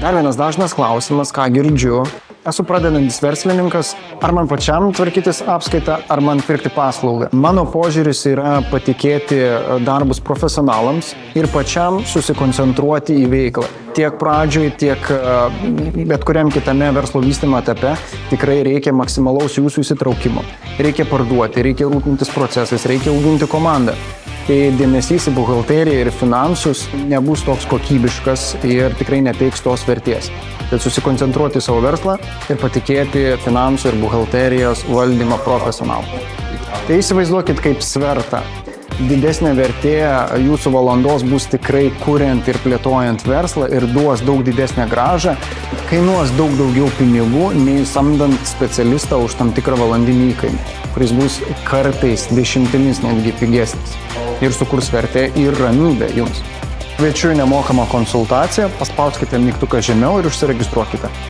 Dar vienas dažnas klausimas, ką girdžiu. Esu pradedantis verslininkas, ar man pačiam tvarkytis apskaitą, ar man pirkti paslaugą. Mano požiūris yra patikėti darbus profesionalams ir pačiam susikoncentruoti į veiklą. Tiek pradžioj, tiek bet kuriam kitame verslo vystymo etape tikrai reikia maksimalaus jūsų įsitraukimo. Reikia parduoti, reikia rūpintis procesais, reikia auginti komandą. Tai dėmesys į buhalteriją ir finansus nebus toks kokybiškas ir tikrai neteiks tos vertės. Tai susikoncentruoti į savo verslą ir patikėti finansų ir buhalterijos valdymą profesionalų. Tai įsivaizduokit kaip svertą. Didesnė vertė jūsų valandos bus tikrai kuriant ir plėtojant verslą ir duos daug didesnę grąžą, kainuos daug daugiau pinigų, nei samdant specialistą už tam tikrą valandinį įkainį, kuris bus kartais dešimtimis netgi pigesnis ir sukurs vertę ir ramybę jums. Kviečiu į nemokamą konsultaciją, paspauskite mygtuką žemiau ir užsiregistruokite.